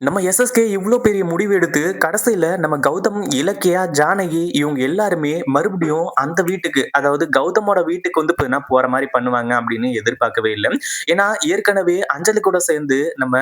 நம்ம எஸ்எஸ்கே இவ்ளோ பெரிய முடிவு எடுத்து, கடைசியில நம்ம கௌதம், இலக்கியா, ஜானகி இவங்க எல்லாருமே மறுபடியும் அந்த வீட்டுக்கு, அதாவது கௌதமோட வீட்டுக்கு வந்து பார்த்தீங்கன்னா போற மாரி பண்ணுவாங்க அப்படின்னு எதிர்பார்க்கவே இல்ல. ஏன்னா, ஏற்கனவே அஞ்சலி கூட சேர்ந்து நம்ம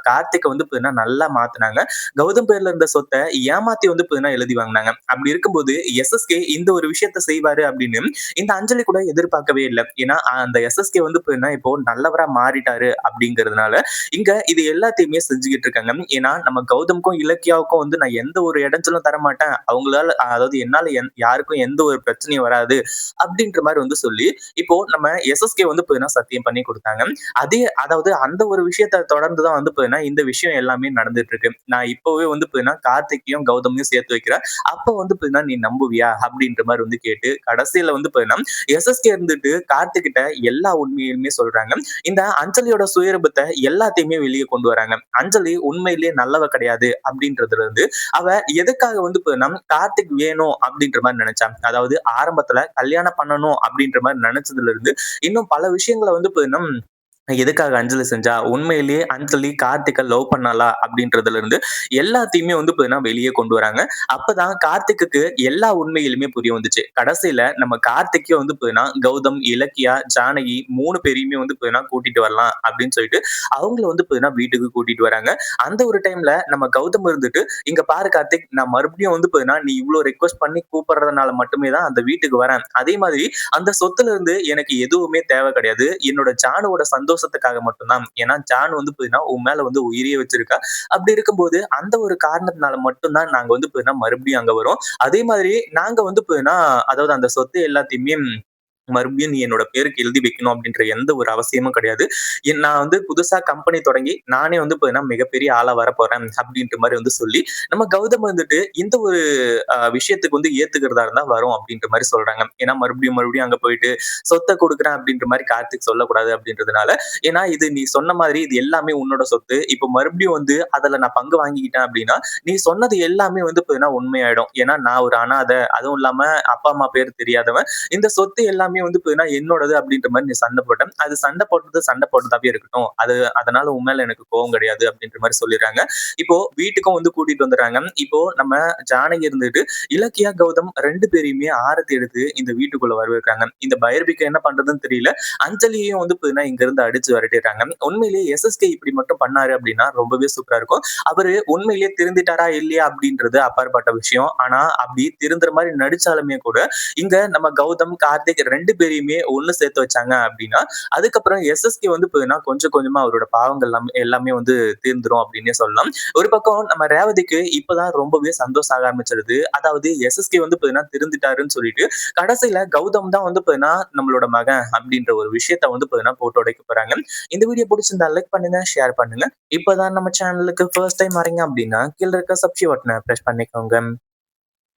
கார்த்திக்க வந்து பார்த்தீங்கன்னா நல்லா மாத்துனாங்க. கௌதம் பேர்ல இருந்த சொத்த ஏமாத்தி வந்து பார்த்தீங்கன்னா எழுதி வாங்குனாங்க. அப்படி இருக்கும்போது எஸ்எஸ்கே இந்த ஒரு விஷயத்த செய்வாரு அப்படின்னு இந்த அஞ்சலி கூட எதிர்பார்க்கவே இல்ல. ஏன்னா, அந்த எஸ்எஸ்கே வந்து பார்த்தீங்கன்னா இப்போ நல்லவரா மாறிட்டாரு அப்படிங்கிறதுனால, இங்க இது எல்லாத்தையுமே செஞ்சுகிட்டு இருக்காங்க. ஏன்னா, நம்ம கௌதம்க்கும், இலக்கியாவுக்கும் வந்து நான் எந்த ஒரு இடைஞ்சலும் தரமாட்டேன். அவங்களால அதாவது என்னால யாருக்கும் எந்த ஒரு பிரச்சனையும் வராது. அப்படின்ற மாரி வந்து சொல்லி, இப்போ நம்ம எஸ்எஸ்கே வந்து பார்த்தீங்கன்னா சத்தியம் பண்ணி குடுத்தாங்க. அதாவது அந்த ஒரு விஷயத்த தொடர்ந்து தான் வந்து பார்த்தீங்கன்னா, இந்த விஷயம் எல்லாமே நடந்துட்டு இருக்கு. நான் இப்பவே வந்து பார்த்தீங்கன்னா, கார்த்திக்கையும், கௌதமையும் சேர்த்து வைக்கிறேன். அப்ப வந்து பார்த்தீங்கன்னா, நீ நம்புவியா? அப்படின்ற மாரி வந்து கேட்டு, கடைசியில வந்து பார்த்தீங்கன்னா, எஸ்எஸ்கே இருந்துட்டு கார்த்திக் கிட்ட எல்லா உண்மையுமே சொல்றாங்க. இந்த அஞ்சலியோட சுயரூபத்த எல்லாத்தையுமே வெளிய கொண்டு வராங்க. அஞ்சலி உண்மையிலேயே நல்லவ கிடையாது அப்படின்றதுல இருந்து, அவ எதுக்காக வந்து கார்த்திக் வேணும் அப்படின்ற மாரி நெனச்சா. அதாவது ஆரம்பத்துல கல்யாணம் பண்ணணும் அப்படின்ற மாரி நெனச்சதுல இருந்து, இன்னும் பல விஷயங்கள வந்து எதுக்காக அஞ்சலி செஞ்சா? உண்மையிலேயே அஞ்சலி கார்த்திக்க லவ் பண்ணாளா? அப்படின்றதுல இருந்து எல்லாத்தையுமே வந்து பார்த்தீங்கன்னா வெளிய கொண்டு வராங்க. அப்பதான் கார்த்திக்குக்கு எல்லா உண்மைகளுமே புரிய வந்துச்சு. கடைசியில நம்ம கார்த்திக்கே வந்து பார்த்தீங்கன்னா, கௌதம், இலக்கியா, ஜானகி 3 பேரையுமே வந்து பார்த்தீங்கன்னா கூட்டிட்டு வரலாம் அப்படின்னு சொல்லிட்டு, அவங்கள வந்து பார்த்தீங்கன்னா வீட்டுக்கு கூட்டிட்டு வராங்க. அந்த ஒரு டைம்ல நம்ம கௌதம் இருந்துட்டு, "இங்க பாரு கார்த்திக், நான் மறுபடியும் வந்து பார்த்தீங்கன்னா, நீ இவ்ளோ ரெக்வெஸ்ட் பண்ணி கூப்பிடுறதுனால மட்டுமே தான் அந்த வீட்டுக்கு வரேன். அதே மாதிரி அந்த சொத்துல இருந்து எனக்கு எதுவுமே தேவை கிடையாது. என்னோட ஜானுவோட சந்தோஷத்துக்காக மட்டும் தான். ஏன்னா ஜான் வந்து பார்த்தீங்கன்னா, உன் மேல வந்து உயிரையே வச்சிருக்கா. அப்படி இருக்கும்போது அந்த ஒரு காரணத்தினால மட்டும் தான் நாங்க வந்து பார்த்தீங்கன்னா மறுபடியும் அங்க வரோம். அதே மாதிரி நாங்க வந்து பார்த்தீங்கன்னா, அதாவது அந்த சொத்து எல்லாத்தையுமே மறுபடியும் நீ என்னோட பேருக்கு எழுதி வைக்கணும் அப்படின்ற எந்த ஒரு அவசியமும் கிடையாது. நான் வந்து புதுசா கம்பெனி தொடங்கி நானே வந்து பார்த்தீங்கன்னா மிகப்பெரிய ஆளா வரப்போறேன் அப்படின்ற மாரி வந்து சொல்லி, நம்ம கௌதம் வந்துட்டு இந்த ஒரு விஷயத்துக்கு வந்து ஏத்துக்கிறதா இருந்தா வரும் அப்படின்ற மாரி சொல்றாங்க. ஏன்னா மறுபடியும் அங்க போயிட்டு சொத்த குடுக்குறேன் அப்படின்ற மாரி கார்த்திக் சொல்லக்கூடாது அப்படின்றதுனால, ஏன்னா இது நீ சொன்ன மாதிரி இது எல்லாமே உன்னோட சொத்து. இப்ப மறுபடியும் வந்து அதுல நான் பங்கு வாங்கிக்கிட்டேன் அப்படின்னா, நீ சொன்னது எல்லாமே வந்து பார்த்தீங்கன்னா உண்மையாயிடும். ஏன்னா நான் ஒரு அனாதை. அதுவும் இல்லாம அப்பா, அம்மா பேர் தெரியாதவன். இந்த சொத்து எல்லாமே வந்து பார்த்தீங்கன்னா என்னோடது அப்படின்ற மாரி நீ சண்டை போட்ட. அது சண்டை போட்டதாவே இருக்கட்டும். அதனால உன் மேல எனக்கு கோவம் கிடையாது அப்படின்ற மாரி சொல்லிடுறாங்க. இப்போ வீட்டுக்கும் வந்து கூட்டிட்டு வந்துடுறாங்க. இப்போ நம்ம ஜானகி இருந்துட்டு இலக்கியா, கௌதம் 2 பேரையுமே ஆரத்தி எடுத்து இந்த வீட்டுக்குள்ள வரவேற்கிறாங்க. இந்த பைரபிக்கு என்ன பண்றதுன்னு தெரியல. அஞ்சலியையும் வந்து பார்த்தீங்கன்னா இங்க இருந்து அடிச்சு விரட்டிடுறாங்க. உண்மையிலேயே எஸ்எஸ்கே இப்படி மட்டும் பண்ணாரு அப்படின்னா ரொம்பவே சூப்பரா இருக்கும். அவரு உண்மையிலேயே திருந்திட்டாரா இல்லையா அப்படின்றது அப்பாற்பட்ட விஷயம். ஆனா அப்படி திருந்துற மாரி நடிச்சாலுமே கூட இங்க நம்ம கௌதம், கார்த்திக் 2 பேரையுமே ஒண்ணு சேர்த்து வச்சாங்க அப்படின்னா, அதுக்கப்புறம் எஸ்எஸ்கே வந்து பார்த்தீங்கன்னா, கொஞ்சம் கொஞ்சமா அவரோட பாவங்கள் எல்லாமே வந்து தீர்ந்துரும் அப்படின்னே சொல்லலாம். ஒரு பக்கம் நம்ம ரேவதிக்கு இப்பதான் ரொம்பவே சந்தோஷம் ஆக ஆரம்பிச்சிருது. அதாவது எஸ்எஸ்கே வந்து பார்த்தீங்கன்னா திருந்திட்டாருன்னு சொல்லிட்டு, கடைசியில கௌதம் தான் வந்து பார்த்தீங்கன்னா, நம்மளோட மகன் அப்படின்ற ஒரு விஷயத்த வந்து பார்த்தீங்கன்னா போட்டு உடைக்க போறாங்க. இந்த வீடியோ பிடிச்சிருந்தா லைக் பண்ணுங்க, ஷேர் பண்ணுங்க. இப்பதான் நம்ம சேனலுக்கு ஃபர்ஸ்ட் டைம் வரீங்க அப்படின்னா, கீழ இருக்க சப்ஸ்கிரைப் பட்டன பிரஸ் பண்ணிக்கோங்க.